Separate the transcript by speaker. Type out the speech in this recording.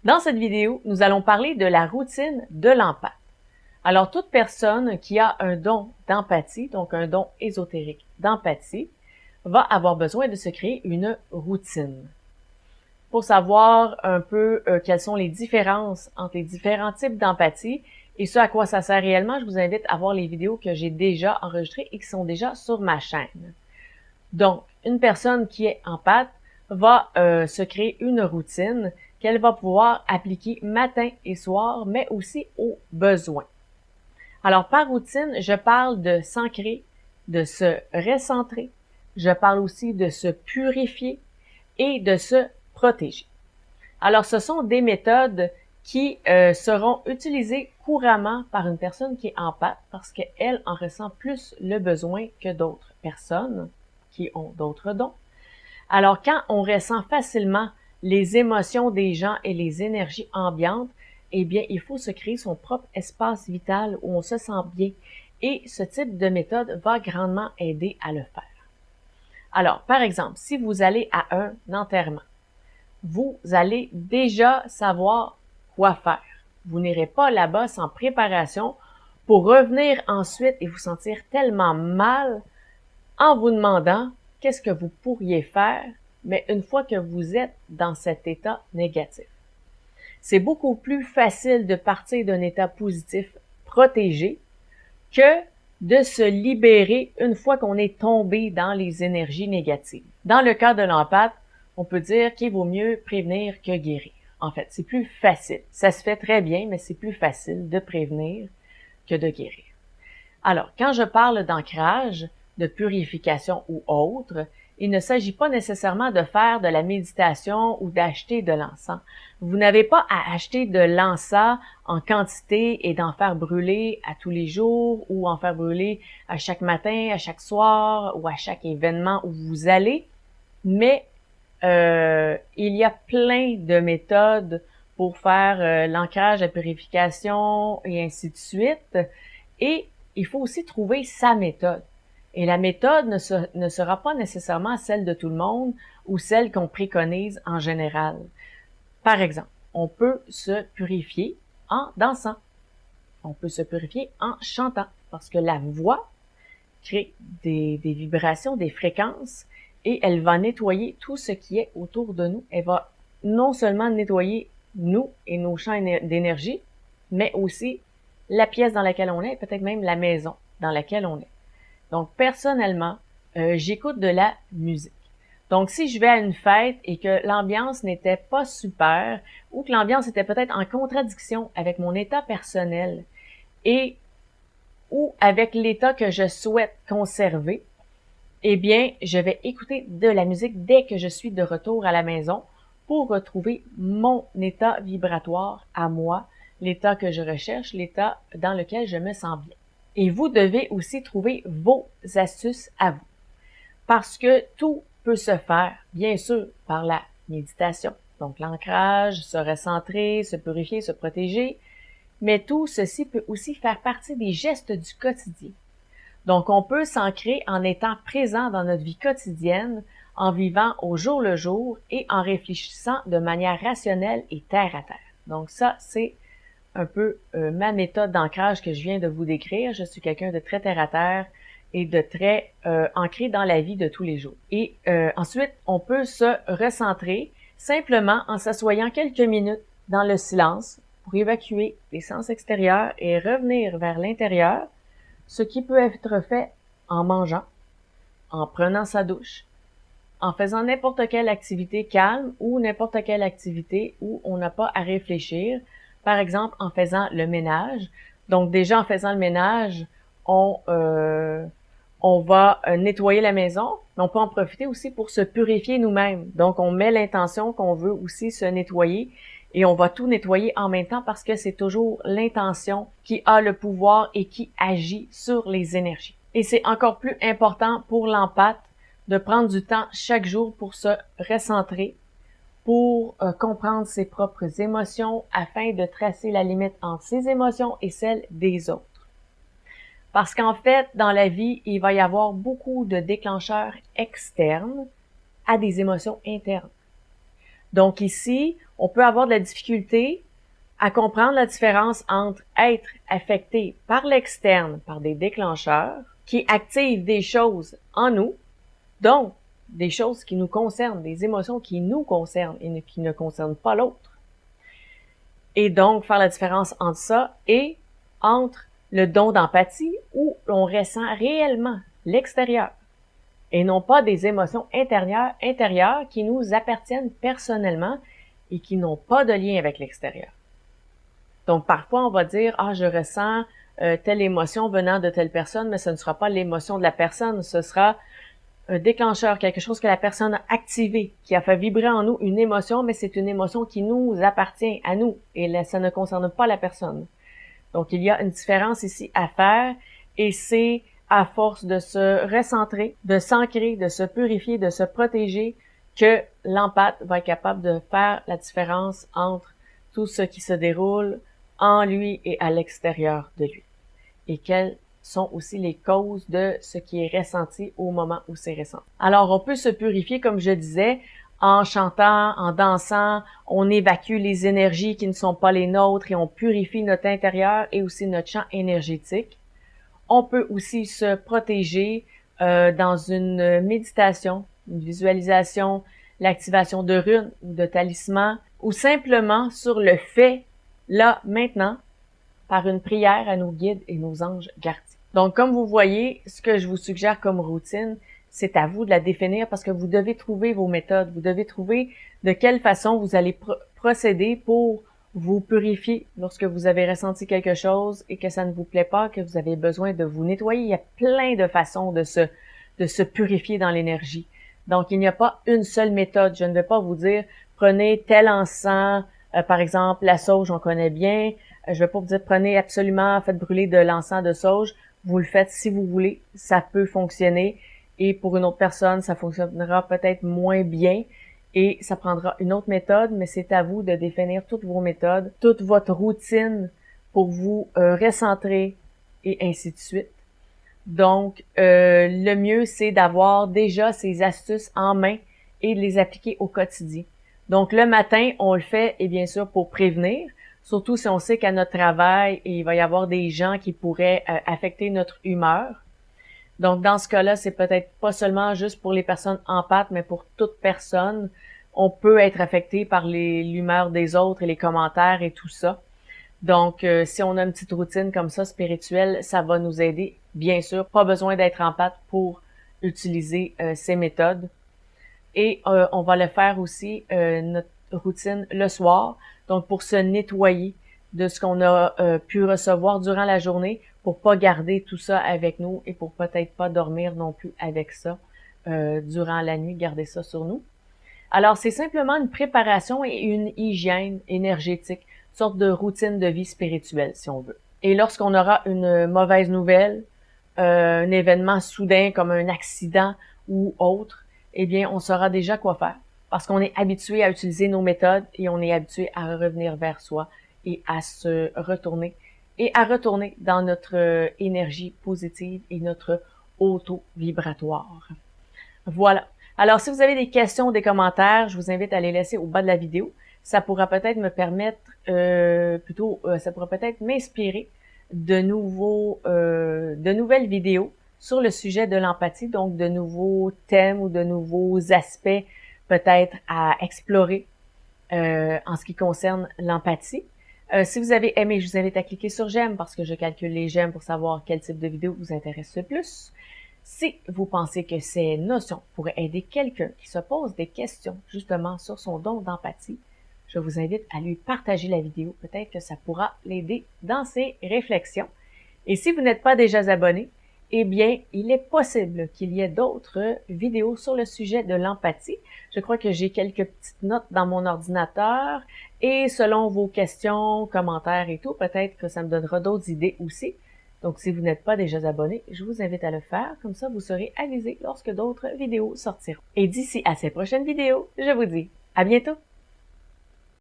Speaker 1: Dans cette vidéo, nous allons parler de la routine de l'empathe. Alors, toute personne qui a un don d'empathie, donc un don ésotérique d'empathie, va avoir besoin de se créer une routine. Pour savoir un peu quelles sont les différences entre les différents types d'empathie et ce à quoi ça sert réellement, je vous invite à voir les vidéos que j'ai déjà enregistrées et qui sont déjà sur ma chaîne. Donc, une personne qui est empathe va se créer une routine qu'elle va pouvoir appliquer matin et soir, mais aussi aux besoins. Alors, par routine, je parle de s'ancrer, de se recentrer, je parle aussi de se purifier et de se protéger. Alors, ce sont des méthodes qui seront utilisées couramment par une personne qui est empathe parce qu'elle en ressent plus le besoin que d'autres personnes qui ont d'autres dons. Alors, quand on ressent facilement les émotions des gens et les énergies ambiantes, eh bien, il faut se créer son propre espace vital où on se sent bien. Et ce type de méthode va grandement aider à le faire. Alors, par exemple, si vous allez à un enterrement, vous allez déjà savoir quoi faire. Vous n'irez pas là-bas sans préparation pour revenir ensuite et vous sentir tellement mal en vous demandant qu'est-ce que vous pourriez faire, mais une fois que vous êtes dans cet état négatif. C'est beaucoup plus facile de partir d'un état positif protégé que de se libérer une fois qu'on est tombé dans les énergies négatives. Dans le cas de l'empathe, on peut dire qu'il vaut mieux prévenir que guérir. En fait, c'est plus facile. Ça se fait très bien, mais c'est plus facile de prévenir que de guérir. Alors, quand je parle d'ancrage, de purification ou autre, il ne s'agit pas nécessairement de faire de la méditation ou d'acheter de l'encens. Vous n'avez pas à acheter de l'encens en quantité et d'en faire brûler à tous les jours ou en faire brûler à chaque matin, à chaque soir ou à chaque événement où vous allez, mais il y a plein de méthodes pour faire l'ancrage, la purification et ainsi de suite. Et il faut aussi trouver sa méthode. Et la méthode ne sera pas nécessairement celle de tout le monde ou celle qu'on préconise en général. Par exemple, on peut se purifier en dansant. On peut se purifier en chantant parce que la voix crée des vibrations, des fréquences et elle va nettoyer tout ce qui est autour de nous. Elle va non seulement nettoyer nous et nos champs d'énergie, mais aussi la pièce dans laquelle on est, peut-être même la maison dans laquelle on est. Donc, personnellement, j'écoute de la musique. Donc, si je vais à une fête et que l'ambiance n'était pas super ou que l'ambiance était peut-être en contradiction avec mon état personnel et ou avec l'état que je souhaite conserver, eh bien, je vais écouter de la musique dès que je suis de retour à la maison pour retrouver mon état vibratoire à moi, l'état que je recherche, l'état dans lequel je me sens bien. Et vous devez aussi trouver vos astuces à vous. Parce que tout peut se faire, bien sûr, par la méditation. Donc, l'ancrage, se recentrer, se purifier, se protéger. Mais tout ceci peut aussi faire partie des gestes du quotidien. Donc, on peut s'ancrer en étant présent dans notre vie quotidienne, en vivant au jour le jour et en réfléchissant de manière rationnelle et terre à terre. Donc, ça, c'est un peu ma méthode d'ancrage que je viens de vous décrire. Je suis quelqu'un de très terre à terre et de très ancré dans la vie de tous les jours. Et ensuite, on peut se recentrer simplement en s'assoyant quelques minutes dans le silence pour évacuer les sens extérieurs et revenir vers l'intérieur, ce qui peut être fait en mangeant, en prenant sa douche, en faisant n'importe quelle activité calme ou n'importe quelle activité où on n'a pas à réfléchir. Par exemple, en faisant le ménage. Donc déjà, en faisant le ménage, on va nettoyer la maison, mais on peut en profiter aussi pour se purifier nous-mêmes. Donc, on met l'intention qu'on veut aussi se nettoyer et on va tout nettoyer en même temps parce que c'est toujours l'intention qui a le pouvoir et qui agit sur les énergies. Et c'est encore plus important pour l'empathe de prendre du temps chaque jour pour se recentrer, pour comprendre ses propres émotions afin de tracer la limite entre ses émotions et celles des autres. Parce qu'en fait, dans la vie, il va y avoir beaucoup de déclencheurs externes à des émotions internes. Donc ici, on peut avoir de la difficulté à comprendre la différence entre être affecté par l'externe, par des déclencheurs, qui activent des choses en nous, donc des choses qui nous concernent, des émotions qui nous concernent et qui ne concernent pas l'autre. Et donc, faire la différence entre ça et entre le don d'empathie où on ressent réellement l'extérieur et non pas des émotions intérieures qui nous appartiennent personnellement et qui n'ont pas de lien avec l'extérieur. Donc, parfois, on va dire « Ah, je ressens telle émotion venant de telle personne », mais ce ne sera pas l'émotion de la personne, ce sera un déclencheur, quelque chose que la personne a activé, qui a fait vibrer en nous une émotion, mais c'est une émotion qui nous appartient à nous et là, ça ne concerne pas la personne. Donc, il y a une différence ici à faire et c'est à force de se recentrer, de s'ancrer, de se purifier, de se protéger que l'empathe va être capable de faire la différence entre tout ce qui se déroule en lui et à l'extérieur de lui. Et quelles sont aussi les causes de ce qui est ressenti au moment où c'est ressenti. Alors, on peut se purifier, comme je disais, en chantant, en dansant, on évacue les énergies qui ne sont pas les nôtres et on purifie notre intérieur et aussi notre champ énergétique. On peut aussi se protéger dans une méditation, une visualisation, l'activation de runes ou de talismans, ou simplement sur le fait, là, maintenant, par une prière à nos guides et nos anges gardiens. Donc, comme vous voyez, ce que je vous suggère comme routine, c'est à vous de la définir parce que vous devez trouver vos méthodes. Vous devez trouver de quelle façon vous allez procéder pour vous purifier lorsque vous avez ressenti quelque chose et que ça ne vous plaît pas, que vous avez besoin de vous nettoyer. Il y a plein de façons de se purifier dans l'énergie. Donc, il n'y a pas une seule méthode. Je ne vais pas vous dire, prenez tel encens, par exemple, la sauge, on connaît bien. Je vais pas vous dire, prenez absolument, faites brûler de l'encens de sauge. Vous le faites si vous voulez. Ça peut fonctionner. Et pour une autre personne, ça fonctionnera peut-être moins bien. Et ça prendra une autre méthode, mais c'est à vous de définir toutes vos méthodes, toute votre routine pour vous recentrer et ainsi de suite. Donc, le mieux, c'est d'avoir déjà ces astuces en main et de les appliquer au quotidien. Donc, le matin, on le fait, et bien sûr, pour prévenir, surtout si on sait qu'à notre travail, il va y avoir des gens qui pourraient affecter notre humeur. Donc, dans ce cas-là, c'est peut-être pas seulement juste pour les personnes empathes, mais pour toute personne. On peut être affecté par l'humeur des autres et les commentaires et tout ça. Donc, si on a une petite routine comme ça, spirituelle, ça va nous aider. Bien sûr, pas besoin d'être empathe pour utiliser ces méthodes. Et on va le faire aussi, notre routine le soir, donc pour se nettoyer de ce qu'on a pu recevoir durant la journée, pour pas garder tout ça avec nous et pour peut-être pas dormir non plus avec ça durant la nuit, garder ça sur nous. Alors, c'est simplement une préparation et une hygiène énergétique, une sorte de routine de vie spirituelle, si on veut. Et lorsqu'on aura une mauvaise nouvelle, un événement soudain comme un accident ou autre, eh bien, on saura déjà quoi faire. Parce qu'on est habitué à utiliser nos méthodes et on est habitué à revenir vers soi et à se retourner et à retourner dans notre énergie positive et notre auto-vibratoire. Voilà. Alors, si vous avez des questions, des commentaires, je vous invite à les laisser au bas de la vidéo. Ça pourra peut-être me permettre, ça pourra peut-être m'inspirer de nouvelles vidéos sur le sujet de l'empathie, donc de nouveaux thèmes ou de nouveaux aspects peut-être à explorer en ce qui concerne l'empathie. Si vous avez aimé, je vous invite à cliquer sur j'aime parce que je calcule les j'aime pour savoir quel type de vidéo vous intéresse le plus. Si vous pensez que ces notions pourraient aider quelqu'un qui se pose des questions justement sur son don d'empathie, je vous invite à lui partager la vidéo. Peut-être que ça pourra l'aider dans ses réflexions. Et si vous n'êtes pas déjà abonné, eh bien, il est possible qu'il y ait d'autres vidéos sur le sujet de l'empathie. Je crois que j'ai quelques petites notes dans mon ordinateur et selon vos questions, commentaires et tout, peut-être que ça me donnera d'autres idées aussi. Donc, si vous n'êtes pas déjà abonné, je vous invite à le faire. Comme ça, vous serez avisé lorsque d'autres vidéos sortiront. Et d'ici à ces prochaines vidéos, je vous dis à bientôt!